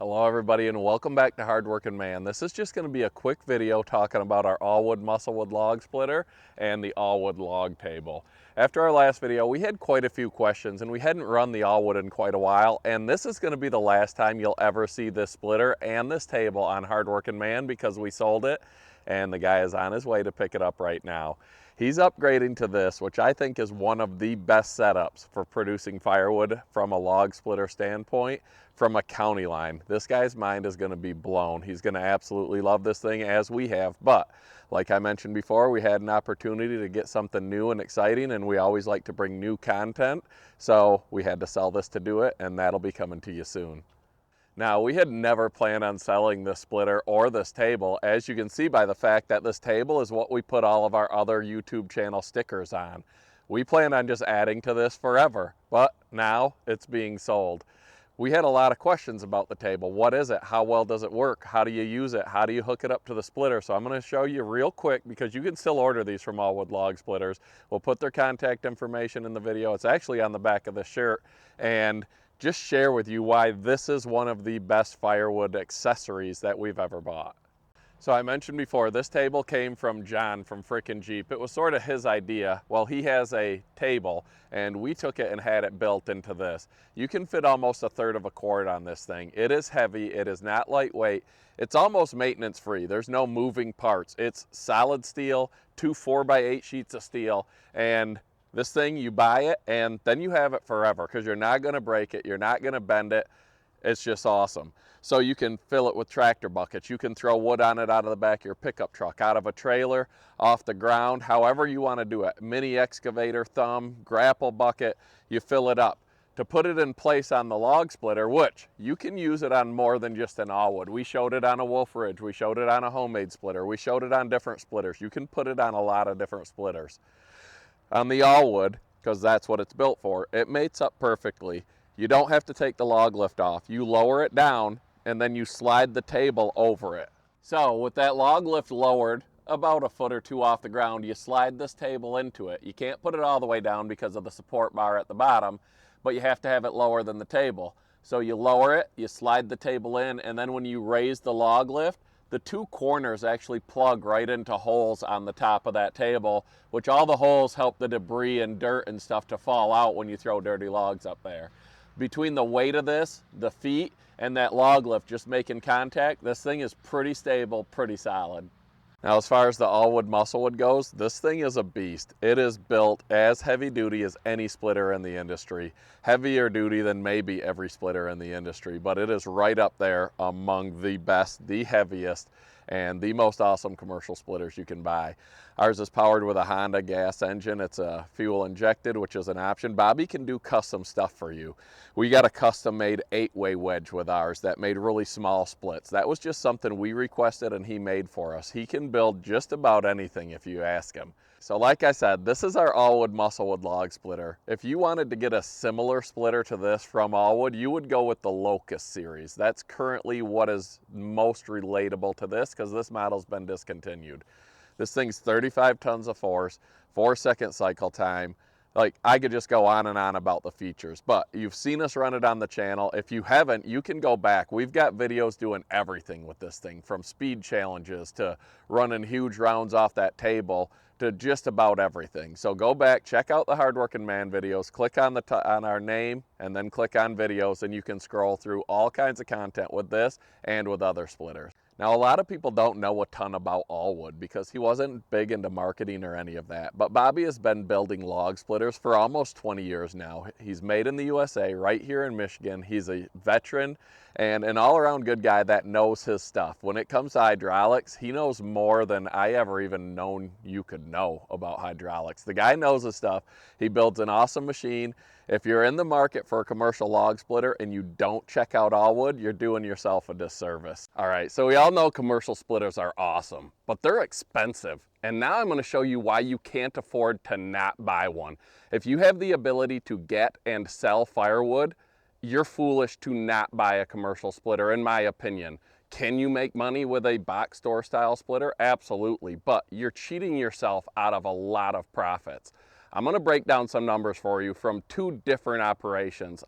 Hello everybody and welcome back to Hardworking Man. This is just going to be a quick video talking about our Allwood musclewood log splitter and the Allwood log table. After our last video we had quite a few questions and we hadn't run the Allwood in quite a while, and this is going to be the last time you'll ever see this splitter and this table on Hardworking Man because we sold it and the guy is on his way to pick it up right now. He's upgrading to this, which I think is one of the best setups for producing firewood from a log splitter standpoint from a county line. This guy's mind is going to be blown. He's going to absolutely love this thing, as we have. But like I mentioned before, we had an opportunity to get something new and exciting, and we always like to bring new content. So we had to sell this to do it, and that'll be coming to you soon. Now, we had never planned on selling this splitter or this table, as you can see by the fact that this table is what we put all of our other YouTube channel stickers on. We plan on just adding to this forever, but now it's being sold. We had a lot of questions about the table. What is it? How well does it work? How do you use it? How do you hook it up to the splitter? So I'm going to show you real quick, because you can still order these from Allwood Log Splitters. We'll put their contact information in the video. It's actually on the back of the shirt, and just share with you why this is one of the best firewood accessories that we've ever bought. So I mentioned before, this table came from John from Frickin' Jeep. It was sort of his idea. Well, he has a table and we took it and had it built into this. You can fit almost 1/3 of a cord on this thing. It is heavy, it is not lightweight. It's almost maintenance free. There's no moving parts. It's solid steel, 2 4x8 sheets of steel, and this thing, you buy it and then you have it forever because you're not going to break it, you're not going to bend it. It's just awesome. So you can fill it with tractor buckets. You can throw wood on it out of the back of your pickup truck, out of a trailer, off the ground, however you want to do it. Mini excavator, thumb, grapple bucket, you fill it up. To put it in place on the log splitter, which you can use it on more than just an Allwood. We showed it on a Wolf Ridge, we showed it on a homemade splitter, we showed it on different splitters. You can put it on a lot of different splitters. On the Allwood, because that's what it's built for, it mates up perfectly. You don't have to take the log lift off. You lower it down and then you slide the table over it. So with that log lift lowered about 1 foot or 2 off the ground, you slide this table into it. You can't put it all the way down because of the support bar at the bottom, but you have to have it lower than the table. So you lower it, you slide the table in, and then when you raise the log lift, the 2 corners actually plug right into holes on the top of that table, which all the holes help the debris and dirt and stuff to fall out when you throw dirty logs up there. Between the weight of this, the feet, and that log lift just making contact, this thing is pretty stable, pretty solid. Now, as far as the Allwood musclewood goes, this thing is a beast. It is built as heavy duty as any splitter in the industry. Heavier duty than maybe every splitter in the industry, but it is right up there among the best, the heaviest, and the most awesome commercial splitters you can buy. Ours is powered with a Honda gas engine. It's a fuel injected, which is an option. Bobby can do custom stuff for you. We got a custom made 8-way wedge with ours that made really small splits. That was just something we requested and he made for us. He can build just about anything if you ask him. So like I said, this is our Allwood musclewood log splitter. If you wanted to get a similar splitter to this from Allwood, you would go with the Locust series. That's currently what is most relatable to this because this model's been discontinued. This thing's 35 tons of force, 4-second cycle time. Like, I could just go on and on about the features, but you've seen us run it on the channel. If you haven't, you can go back. We've got videos doing everything with this thing, from speed challenges to running huge rounds off that table to just about everything. So go back, check out the Hardworking Man videos, click on our name, and then click on videos, and you can scroll through all kinds of content with this and with other splitters. Now, a lot of people don't know a ton about Allwood because he wasn't big into marketing or any of that, but Bobby has been building log splitters for almost 20 years now. He's made in the USA, right here in Michigan. He's a veteran and an all-around good guy that knows his stuff. When it comes to hydraulics, he knows more than I ever even known you could know about hydraulics. The guy knows his stuff. He builds an awesome machine. If you're in the market for a commercial log splitter and you don't check out Allwood, you're doing yourself a disservice. All right, so we all know commercial splitters are awesome, but they're expensive. And now I'm going to show you why you can't afford to not buy one. If you have the ability to get and sell firewood, you're foolish to not buy a commercial splitter, in my opinion. Can you make money with a box store style splitter? Absolutely, but you're cheating yourself out of a lot of profits. I'm going to break down some numbers for you from 2 different operations.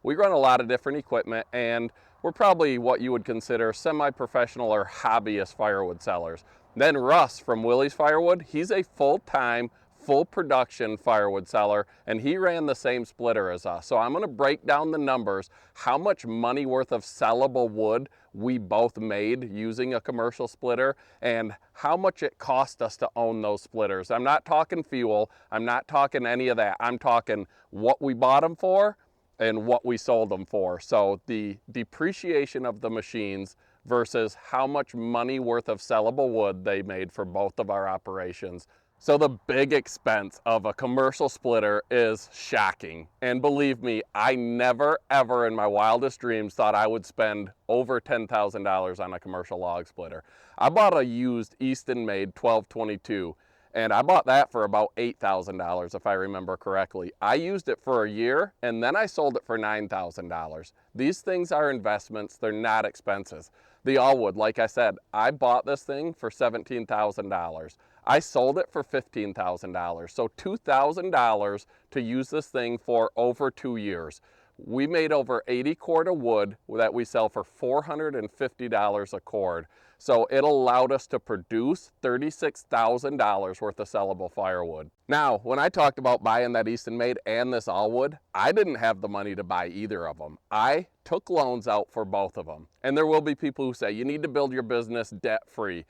We run a lot of different equipment, and we're probably what you would consider semi-professional or hobbyist firewood sellers. Then Russ from Willie's Firewood, he's a full-time, full production firewood seller, and he ran the same splitter as us. So I'm gonna break down the numbers, how much money worth of sellable wood we both made using a commercial splitter, and how much it cost us to own those splitters. I'm not talking fuel, I'm not talking any of that. I'm talking what we bought them for and what we sold them for. So the depreciation of the machines versus how much money worth of sellable wood they made for both of our operations. So the big expense of a commercial splitter is shocking. And believe me, I never ever in my wildest dreams thought I would spend over $10,000 on a commercial log splitter. I bought a used Eastonmade 1222, and I bought that for about $8,000 if I remember correctly. I used it for a year and then I sold it for $9,000. These things are investments, they're not expenses. The Allwood, like I said, I bought this thing for $17,000. I sold it for $15,000, so $2,000 to use this thing for over 2 years. We made over 80 cord of wood that we sell for $450 a cord. So it allowed us to produce $36,000 worth of sellable firewood. Now, when I talked about buying that Eastonmade and this Allwood, I didn't have the money to buy either of them. I took loans out for both of them. And there will be people who say, you need to build your business debt-free.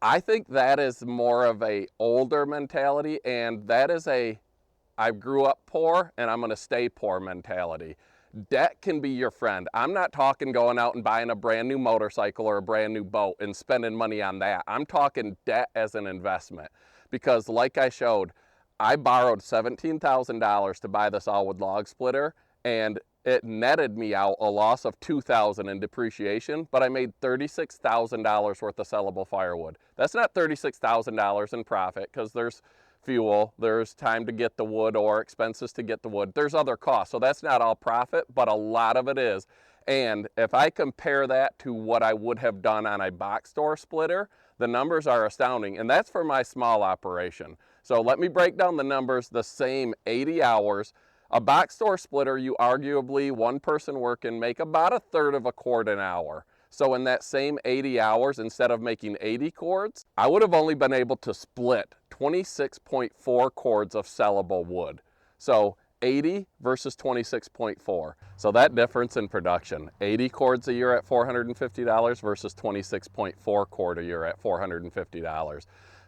I think that is more of a older mentality, and that is a I grew up poor and I'm gonna stay poor mentality. Debt can be your friend. I'm not talking going out and buying a brand new motorcycle or a brand new boat and spending money on that. I'm talking debt as an investment, because like I showed, I borrowed $17,000 to buy this Allwood log splitter, and it netted me out a loss of $2,000 in depreciation, but I made $36,000 worth of sellable firewood. That's not $36,000 in profit, because there's fuel, there's time to get the wood or expenses to get the wood. There's other costs, so that's not all profit, but a lot of it is. And if I compare that to what I would have done on a box store splitter, the numbers are astounding, and that's for my small operation. So let me break down the numbers, the same 80 hours. A box store splitter, you arguably, one person working, make about a third of a cord an hour. So in that same 80 hours, instead of making 80 cords, I would have only been able to split 26.4 cords of sellable wood. So 80 versus 26.4. So that difference in production, 80 cords a year at $450 versus 26.4 cord a year at $450.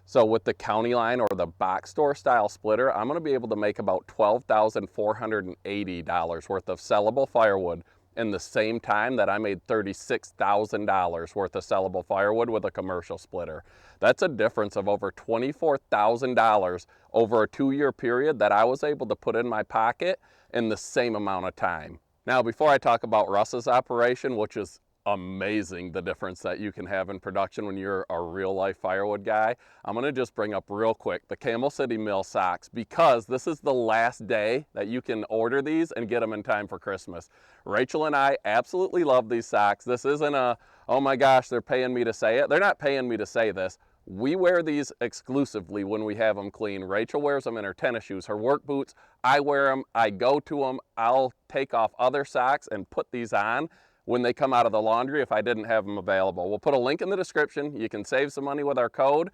So with the county line or the box store style splitter, I'm gonna be able to make about $12,480 worth of sellable firewood in the same time that I made $36,000 worth of sellable firewood with a commercial splitter. That's a difference of over $24,000 over a 2-year period that I was able to put in my pocket in the same amount of time. Now, before I talk about Russ's operation, which is amazing, the difference that you can have in production when you're a real life firewood guy, I'm gonna just bring up real quick the Camel City Mill socks, because this is the last day that you can order these and get them in time for Christmas. Rachel and I absolutely love these socks. This isn't a, oh my gosh, they're paying me to say it. They're not paying me to say this. We wear these exclusively when we have them clean. Rachel wears them in her tennis shoes, her work boots. I wear them, I go to them. I'll take off other socks and put these on when they come out of the laundry if I didn't have them available. We'll put a link in the description. You can save some money with our code.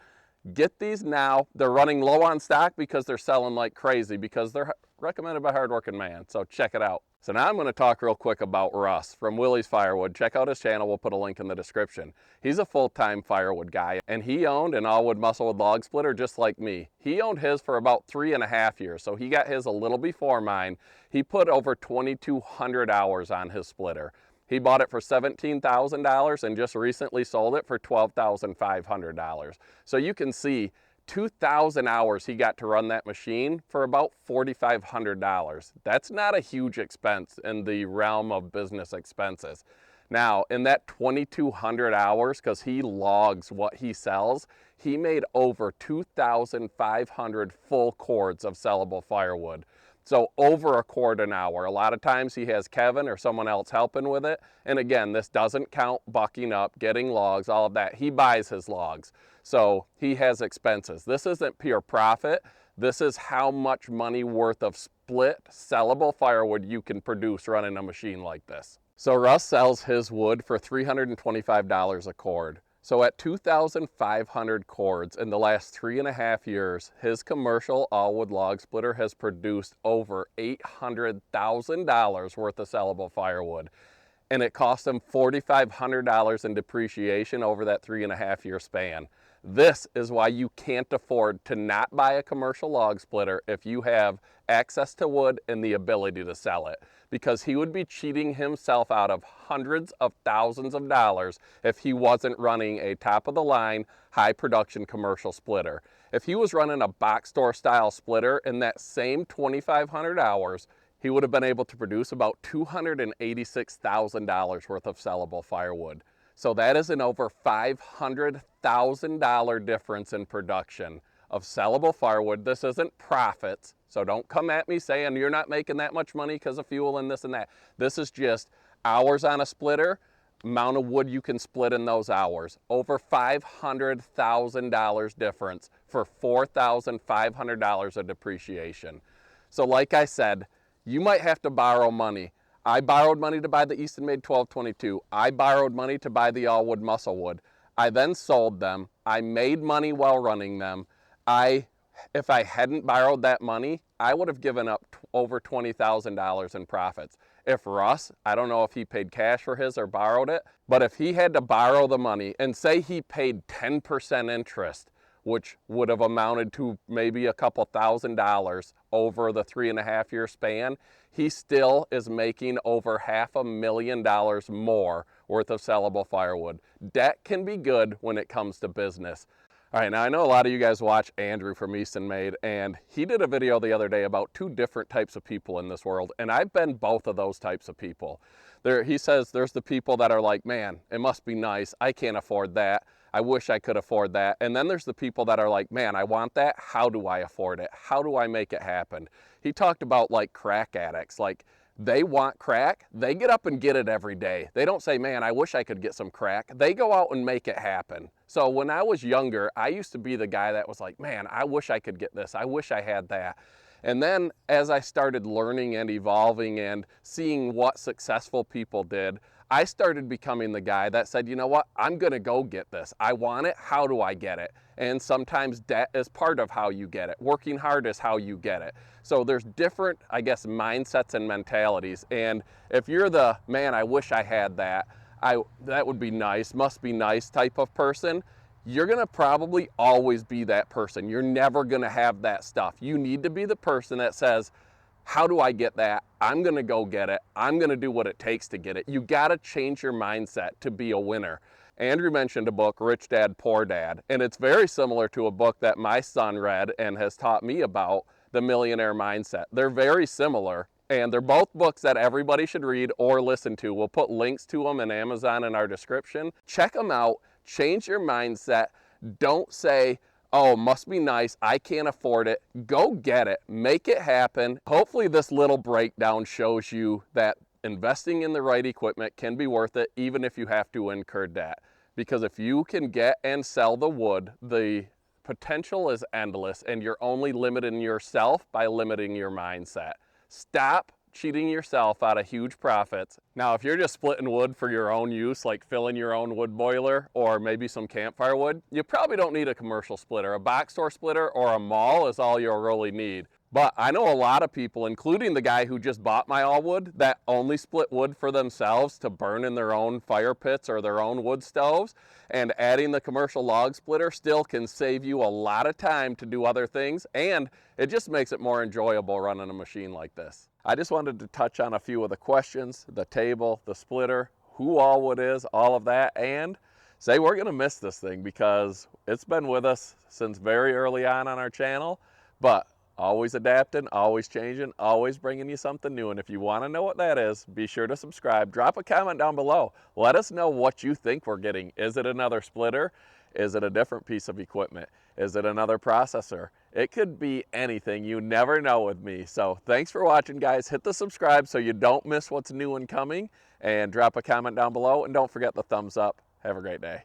Get these now. They're running low on stock because they're selling like crazy, because they're recommended by Hardworking Man, so check it out. So now I'm gonna talk real quick about Russ from Willie's Firewood. Check out his channel, we'll put a link in the description. He's a full-time firewood guy, and he owned an Allwood musclewood log splitter just like me. He owned his for about 3.5 years, so he got his a little before mine. He put over 2,200 hours on his splitter. He bought it for $17,000 and just recently sold it for $12,500. So you can see 2,000 hours he got to run that machine for about $4,500. That's not a huge expense in the realm of business expenses. Now, in that 2,200 hours, because he logs what he sells, he made over 2,500 full cords of sellable firewood. So over a cord an hour. A lot of times he has Kevin or someone else helping with it. And again, this doesn't count bucking up, getting logs, all of that. He buys his logs. So he has expenses. This isn't pure profit. This is how much money worth of split sellable firewood you can produce running a machine like this. So Russ sells his wood for $325 a cord. So at 2,500 cords in the last 3.5 years, his commercial Allwood log splitter has produced over $800,000 worth of sellable firewood. And it cost him $4,500 in depreciation over that 3.5 year span. This is why you can't afford to not buy a commercial log splitter if you have access to wood and the ability to sell it, because he would be cheating himself out of hundreds of thousands of dollars if he wasn't running a top of the line, high production commercial splitter. If he was running a box store style splitter in that same 2,500 hours, he would have been able to produce about $286,000 worth of sellable firewood. So that is an over $500,000 difference in production of sellable firewood. This isn't profits, so don't come at me saying you're not making that much money because of fuel and this and that. This is just hours on a splitter, amount of wood you can split in those hours. Over $500,000 difference for $4,500 of depreciation. So like I said, you might have to borrow money. I borrowed money to buy the Eastonmade 1222. I borrowed money to buy the Allwood musclewood. I then sold them. I made money while running them. If I hadn't borrowed that money, I would have given up over $20,000 in profits. If Russ, I don't know if he paid cash for his or borrowed it, but if he had to borrow the money and say he paid 10% interest, which would have amounted to maybe a couple $1,000 over the 3.5 year span, he still is making over $500,000 more worth of sellable firewood. Debt can be good when it comes to business. All right, now I know a lot of you guys watch Andrew from Eastonmade, and he did a video the other day about 2 different types of people in this world, and I've been both of those types of people. He says there's the people that are like, man, it must be nice, I can't afford that. I wish I could afford that. And then there's the people that are like, man, I want that. How do I afford it? How do I make it happen? He talked about like crack addicts. Like, they want crack. They get up and get it every day. They don't say, man, I wish I could get some crack. They go out and make it happen. So when I was younger, I used to be the guy that was like, man, I wish I could get this. I wish I had that. And then as I started learning and evolving and seeing what successful people did, I started becoming the guy that said, you know what, I'm gonna go get this. I want it, how do I get it? And sometimes debt is part of how you get it. Working hard is how you get it. So there's different, I guess, mindsets and mentalities. And if you're the, man, I wish I had that, that would be nice, must be nice type of person, you're gonna probably always be that person. You're never gonna have that stuff. You need to be the person that says, how do I get that? I'm gonna go get it. I'm gonna do what it takes to get it. You gotta change your mindset to be a winner. Andrew mentioned a book, Rich Dad, Poor Dad, and it's very similar to a book that my son read and has taught me about, The Millionaire Mindset. They're very similar, and they're both books that everybody should read or listen to. We'll put links to them in Amazon in our description. Check them out, change your mindset. Don't say, oh, must be nice, I can't afford it. Go get it, make it happen. Hopefully this little breakdown shows you that investing in the right equipment can be worth it, even if you have to incur debt. Because if you can get and sell the wood, the potential is endless, and you're only limiting yourself by limiting your mindset. Stop cheating yourself out of huge profits. Now, if you're just splitting wood for your own use, like filling your own wood boiler or maybe some campfire wood, you probably don't need a commercial splitter. A box store splitter or a maul is all you'll really need. But I know a lot of people, including the guy who just bought my Allwood, that only split wood for themselves to burn in their own fire pits or their own wood stoves. And adding the commercial log splitter still can save you a lot of time to do other things, and it just makes it more enjoyable running a machine like this. I just wanted to touch on a few of the questions, the table, the splitter, who Allwood is, all of that, and say we're gonna miss this thing because it's been with us since very early on our channel, but always adapting, always changing, always bringing you something new. And if you want to know what that is, be sure to subscribe. Drop a comment down below. Let us know what you think we're getting. Is it another splitter? Is it a different piece of equipment? Is it another processor? It could be anything. You never know with me. So thanks for watching, guys. Hit the subscribe so you don't miss what's new and coming, and drop a comment down below, and don't forget the thumbs up. Have a great day.